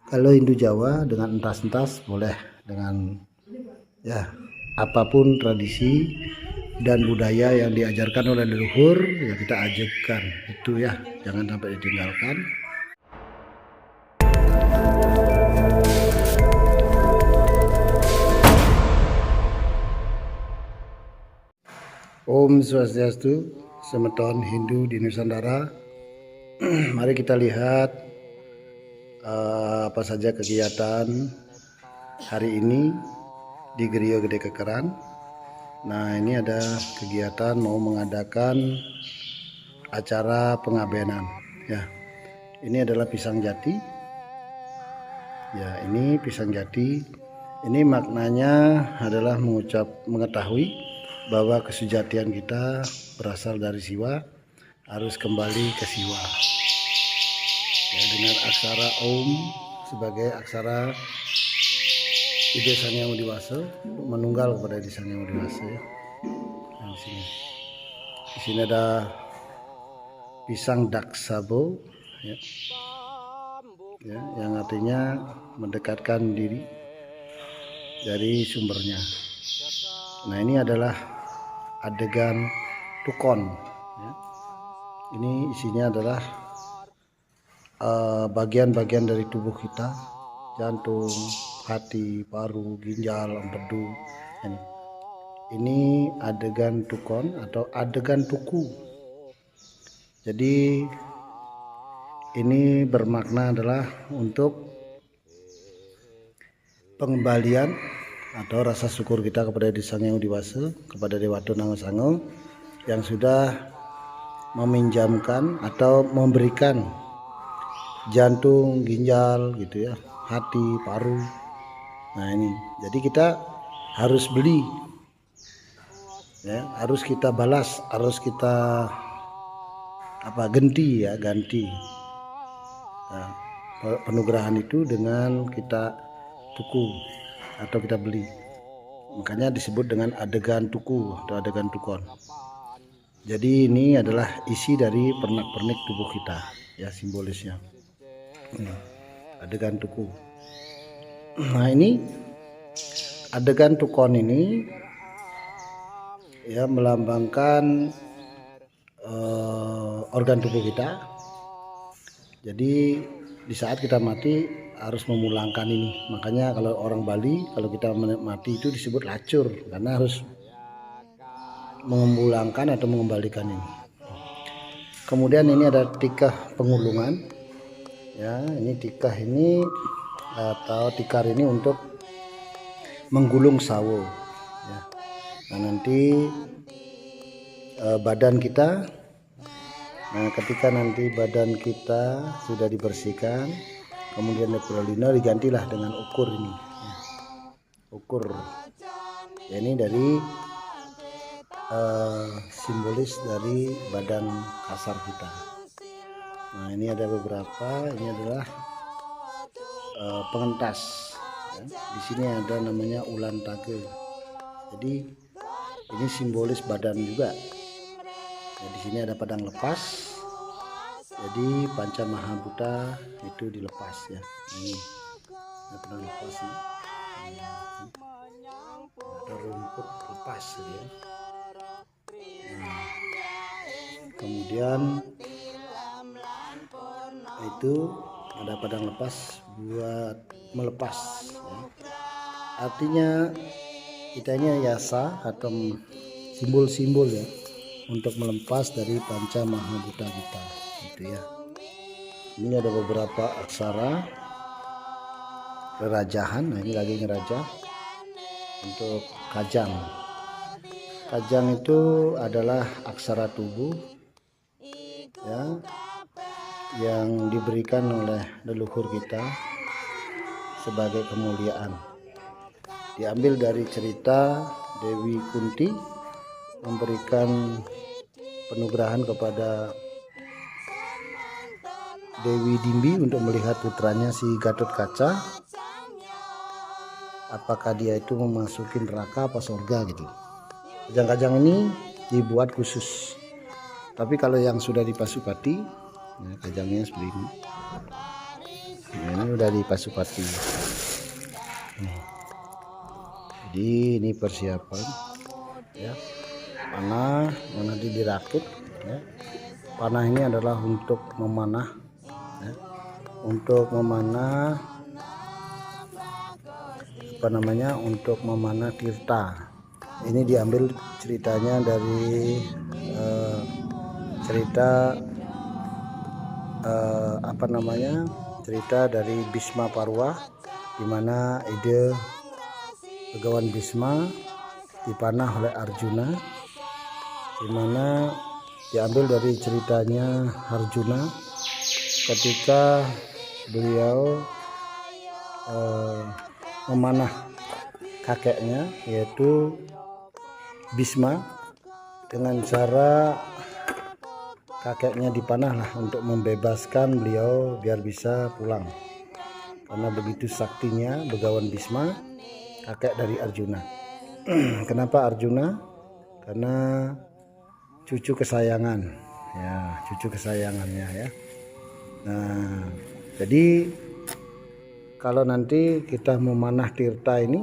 Kalau Hindu Jawa dengan entas-entas boleh, dengan ya apapun tradisi dan budaya yang diajarkan oleh leluhur ya kita ajarkan itu ya, jangan sampai ditinggalkan. Om Swastiastu, semeton Hindu di Nusantara. Mari kita lihat apa saja kegiatan hari ini di Griya Gede Kekeran. Nah, ini ada kegiatan mau mengadakan acara pengabenan ya. Ini adalah pisang jati. Ya, ini pisang jati. Ini maknanya adalah mengetahui bahwa kesejatian kita berasal dari Siwa, harus kembali ke Siwa. Ya, dengan aksara Om sebagai aksara Ide Sang Hyang Widi Wasa, menunggal kepada Ide Sang Hyang Widi Wasa ya. Nah, di sini ada pisang daksabo ya. Ya, yang artinya mendekatkan diri dari sumbernya. Nah, ini adalah adegan tukon ya. Ini isinya adalah bagian-bagian dari tubuh kita, jantung, hati, paru, ginjal, empedu. Ini adegan tukon atau adegan tuku. Jadi ini bermakna adalah untuk pengembalian atau rasa syukur kita kepada Ide Sang Hyang Widi Wasa, kepada Dewato Nangasango yang sudah meminjamkan atau memberikan jantung, ginjal gitu ya, hati, paru. Nah, ini jadi kita harus beli ya, harus kita balas, harus kita ganti. Nah, penugrahan itu dengan kita tuku atau kita beli, makanya disebut dengan adegan tuku atau adegan tukon. Jadi ini adalah isi dari pernak-pernik tubuh kita ya, simbolisnya adegan tuku. Nah, ini adegan tukon ini ya melambangkan organ tubuh kita. Jadi di saat kita mati harus memulangkan ini. Makanya kalau orang Bali, kalau kita mati itu disebut lacur, karena harus memulangkan atau mengembalikan ini. Kemudian ini ada tikah pengulungan ya. Ini tikah ini atau tikar ini untuk menggulung sawo ya. Nah, nanti badan kita, nah ketika nanti badan kita sudah dibersihkan, kemudian Pralina digantilah dengan ukur ini ya. Ukur ya, ini dari simbolis dari badan kasar kita. Nah, ini ada beberapa, ini adalah pengentas ya. Di sini ada namanya ulan tage. Jadi ini simbolis badan juga. Ya, di sini ada padang lepas. Jadi panca mahabhuta itu dilepas ya. Ini ada padang lepas nih. Ada rumput lepas ya. Kemudian itu ada padang lepas buat melepas ya. Artinya kita ini yasa atau simbol-simbol ya untuk melepas dari panca mahabhuta kita gitu ya. Ini ada beberapa aksara kerajahan. Nah, ini lagi ngeraja untuk kajang. Kajang itu adalah aksara tubuh ya, yang diberikan oleh leluhur kita sebagai kemuliaan. Diambil dari cerita Dewi Kunti memberikan penugrahan kepada Dewi Dimbi untuk melihat putranya si Gatotkaca, apakah dia itu memasuki neraka apa surga gitu. Kajang-kajang ini dibuat khusus. Tapi kalau yang sudah di Pasupati, nah, kajangnya seperti ini. Ini udah di Pasupati. Jadi ini persiapan ya, panah yang nanti dirakit ya. Panah ini adalah untuk memanah ya, untuk memanah untuk memanah tirta. Ini diambil ceritanya dari cerita dari Bhisma Parwa, di mana ide Begawan Bhisma dipanah oleh Arjuna, di mana diambil dari ceritanya Arjuna ketika beliau memanah kakeknya yaitu Bhisma, dengan cara kakeknya dipanah lah untuk membebaskan beliau biar bisa pulang, karena begitu saktinya Begawan Bhisma, kakek dari Arjuna. Kenapa Arjuna? Karena cucu kesayangan ya, cucu kesayangannya ya. Nah, jadi kalau nanti kita memanah tirta ini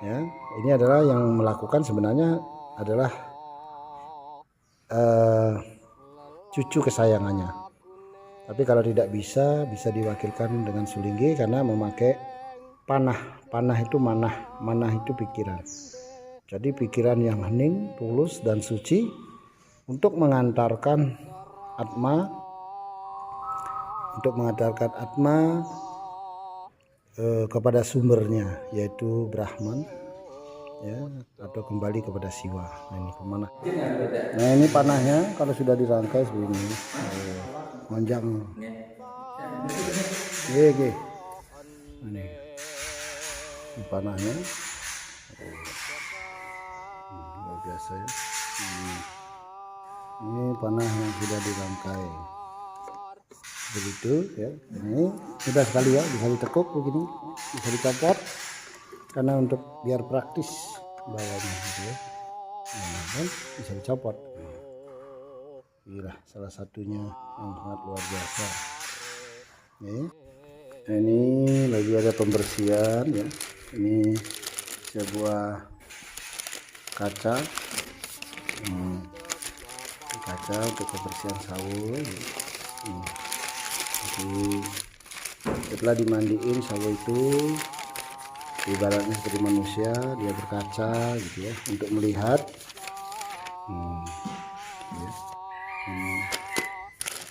ya, ini adalah yang melakukan sebenarnya adalah cucu kesayangannya. Tapi kalau tidak bisa diwakilkan dengan sulinggi karena memakai panah. Panah itu manah itu pikiran. Jadi pikiran yang hening, tulus dan suci untuk mengantarkan atma kepada sumbernya, yaitu Brahman ya, atau kembali kepada Siwa. Nah, ini pemanah. Nah, ini panahnya kalau sudah dirangkai seperti ini, panjang. Ini panahnya luar biasa ya. Ini panah yang sudah dirangkai begitu ya. Ini mudah sekali ya, bisa ditekuk begini, bisa dicopot karena untuk biar praktis bawahnya gitu ya. Nah, kan bisa dicopot. Inilah salah satunya yang sangat luar biasa. Ini lagi ada pembersihan ya. Ini sebuah kaca, kaca untuk kebersihan sawo. Jadi setelah dimandiin sawo itu ibaratnya seperti manusia, dia berkaca gitu ya, untuk melihat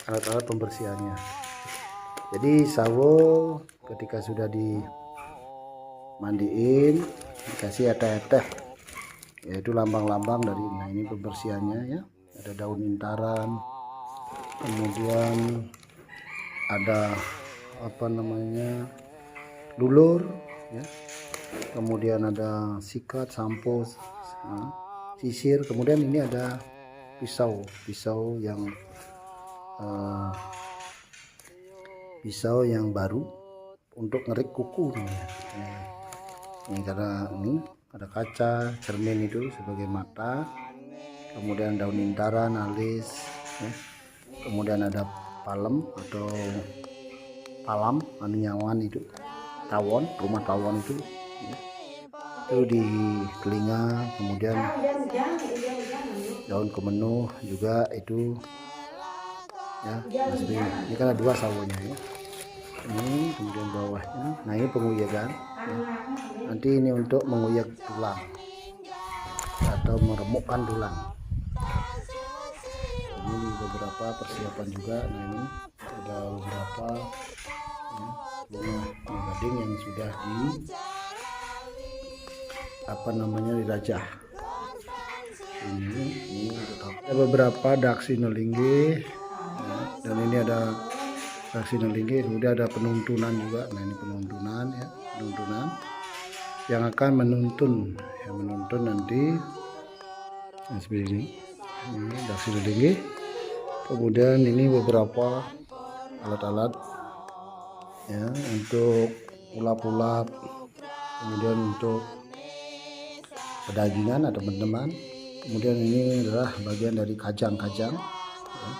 alat-alat pembersihannya. Jadi sawo ketika sudah dimandiin dikasih eteh-eteh, yaitu lambang-lambang dari, nah ini pembersihannya ya, ada daun intaran, kemudian ada lulur ya, kemudian ada sikat, sampo, sisir, kemudian ini ada pisau yang baru untuk ngerik kuku namanya. Ini karena ini ada kaca, cermin itu sebagai mata, kemudian daun intaran, alis ya. Kemudian ada palem atau palam, nyawan itu, tawon, rumah tawon itu ya. Itu di telinga, kemudian daun kemenuh juga itu ya. Ini kan ada dua sawonya ya, ini kemudian bawahnya. Nah, ini penguyagan ya. Nanti ini untuk menguyag tulang atau meremukkan tulang. Ini beberapa persiapan juga. Nah, ini ada beberapa ya, bunga gading yang sudah dirajah. Ini ada beberapa daksina linggih ya, dan ini ada daksina linggih, kemudian ada penuntunan juga. Nah, ini penuntunan ya, penuntunan yang akan menuntun nanti seperti ini. Ini daksina linggih. Kemudian ini beberapa alat-alat ya untuk ulap-ulap, kemudian untuk pedagingan atau teman-teman. Kemudian ini adalah bagian dari kajang-kajang ya.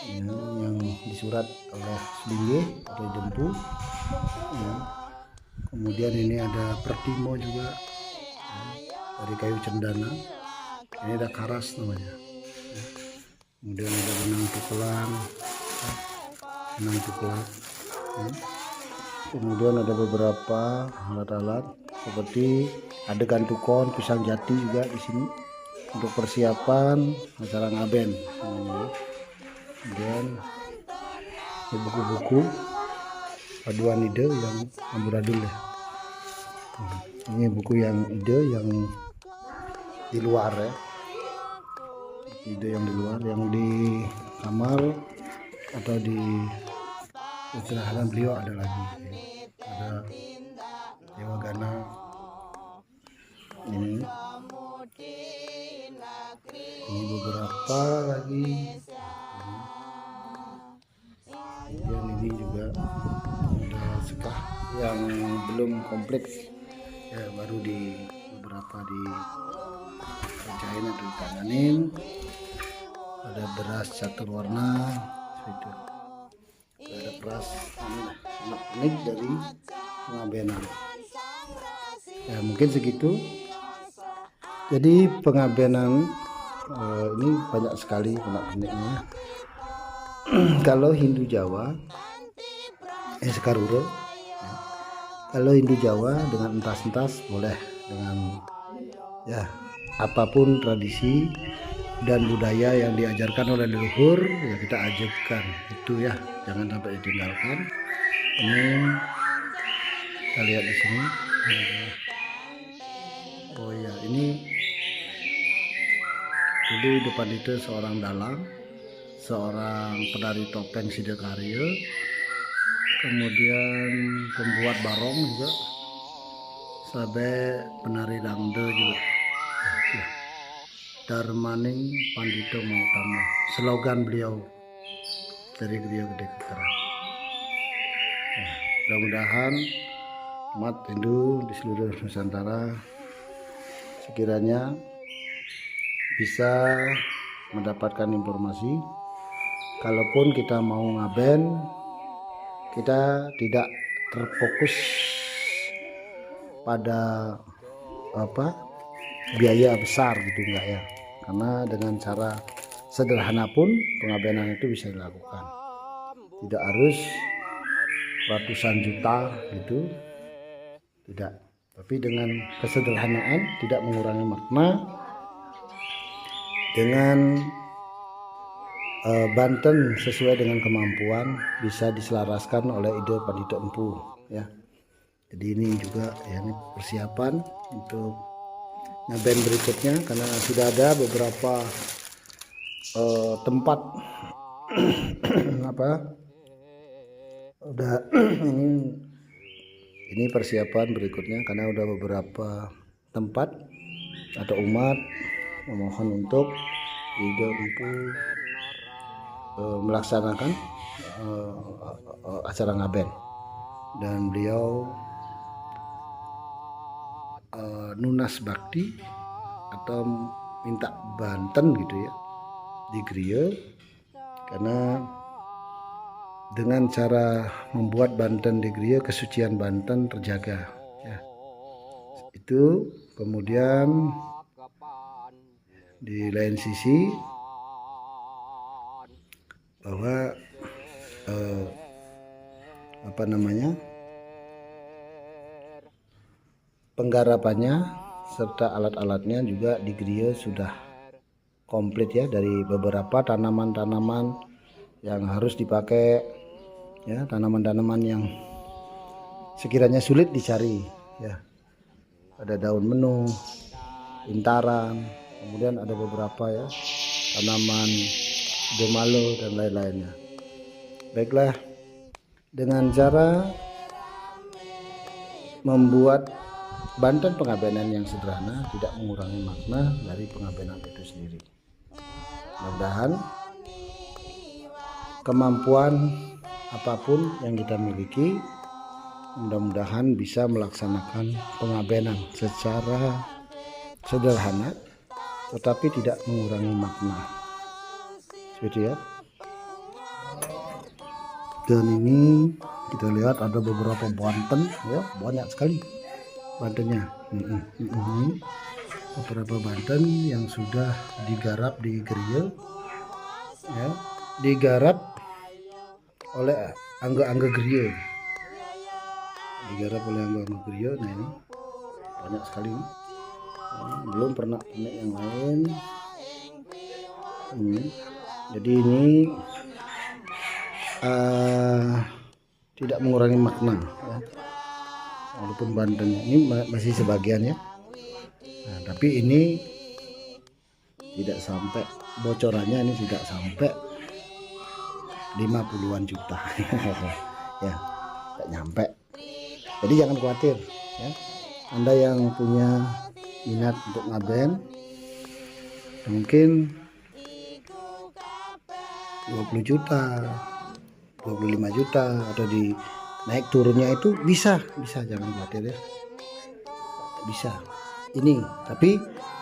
ya, yang disurat oleh Sudingge atau Dempu ya. Kemudian ini ada pertimo juga ya, dari kayu cendana. Ini ada karas namanya ya. Kemudian ada benang tukelan ya. Benang tukelan ya. Kemudian ada beberapa alat-alat seperti adegan tukon, pisang jati juga di sini untuk persiapan acara ngaben. Kemudian buku-buku paduan ide yang amburadul ya. Ini buku yang ide yang di luar ya. Ide yang di luar, yang di kamar atau di istirahat beliau ada lagi ya. Ada Dewa Gana ini beberapa lagi. Kemudian ini juga ada sekah yang belum komplit ya, baru di beberapa di kerjain atau ditanganin. Ada beras catur warna itu, ada beras unik dari pengabenan ya. Mungkin segitu. Jadi pengabenan ini banyak sekali penak-peniknya. Kalau Hindu Jawa sekaruro ya. Kalau Hindu Jawa dengan entas-entas boleh, dengan ya apapun tradisi dan budaya yang diajarkan oleh leluhur ya kita ajarkan itu ya, jangan sampai ditinggalkan. Ini kita lihat di sini. Oh ya, ini dulu depan itu seorang dalang, seorang penari topeng Sidakarya, kemudian pembuat barong juga, sampai penari dangdut juga. Darmaning Pandito Mautama, slogan beliau dari Griya Gede Keteran. Mudah-mudahan umat Hindu di seluruh Nusantara sekiranya bisa mendapatkan informasi. Kalaupun kita mau ngaben, kita tidak terfokus pada biaya besar gitu, enggak ya, karena dengan cara sederhana pun pengabenan itu bisa dilakukan, tidak harus ratusan juta gitu, tidak, tapi dengan kesederhanaan, tidak mengurangi makna, dengan Banten sesuai dengan kemampuan bisa diselaraskan oleh ide Pandito Empu ya. Jadi ini juga ya, ini persiapan untuk ngaben berikutnya, karena sudah ada beberapa tempat udah ini persiapan berikutnya, karena udah beberapa tempat atau umat memohon untuk ide Empu melaksanakan acara ngaben, dan beliau nunas bakti atau minta Banten gitu ya di Griya, karena dengan cara membuat Banten di Griya kesucian Banten terjaga ya. Itu kemudian di lain sisi bahwa penggarapannya serta alat-alatnya juga di Griya sudah komplit ya, dari beberapa tanaman-tanaman yang harus dipakai ya, tanaman-tanaman yang sekiranya sulit dicari ya, ada daun menu, intaran, kemudian ada beberapa ya tanaman demalo dan lain-lainnya. Baiklah, dengan cara membuat Banten pengabenan yang sederhana tidak mengurangi makna dari pengabenan itu sendiri. Mudah-mudahan kemampuan apapun yang kita miliki, mudah-mudahan bisa melaksanakan pengabenan secara sederhana tetapi tidak mengurangi makna. Seperti ya. Dan ini kita lihat ada beberapa Banten ya, banyak sekali Bantennya. Beberapa Banten yang sudah digarap di grill ya, digarap oleh angga-angga grill, nah ini banyak sekali. Belum pernah punya yang lain. Jadi ini tidak mengurangi makna ya. Walaupun Banten ini masih sebagian ya, nah, tapi ini tidak sampai, bocorannya ini tidak sampai 50-an juta ya, tidak nyampe. Jadi jangan khawatir ya, Anda yang punya minat untuk ngaben mungkin 20 juta, 25 juta atau di naik turunnya itu bisa, jangan khawatir ya, bisa. Ini tapi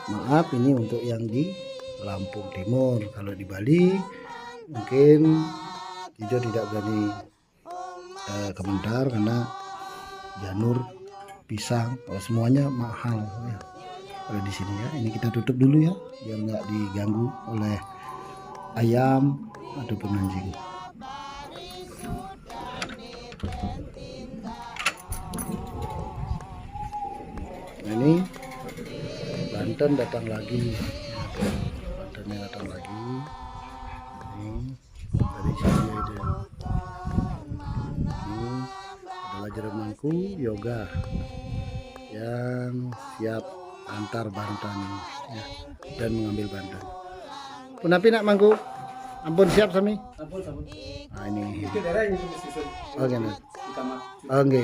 maaf, ini untuk yang di Lampung Timur. Kalau di Bali mungkin Ijo tidak berani komentar karena janur, pisang, semuanya mahal ya. Kalau di sini ya, ini kita tutup dulu ya biar nggak diganggu oleh ayam ataupun anjing. Nah ini Banten datang lagi, Bantennya datang lagi. Ini dari sini ada, ini adalah jeremangku yoga yang siap antar Banten ya, dan mengambil Banten. Punapi nak mangku, ampun siap sami. Ampun. Nah ini. Oke nah. Oke.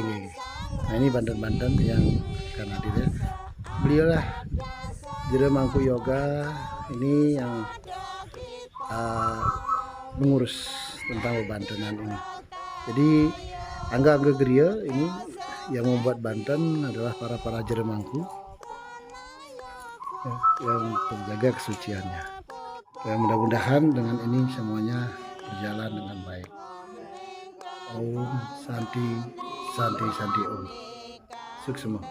Nah ini Banten yang akan hadir ya. Beliaulah jeremangku yoga ini yang mengurus tentang Bantenan ini. Jadi angga-angga geria ini yang membuat Banten adalah para jeremangku ya, yang menjaga kesuciannya. Ya, mudah-mudahan dengan ini semuanya berjalan dengan baik. Om Santi Om. Sukses semua.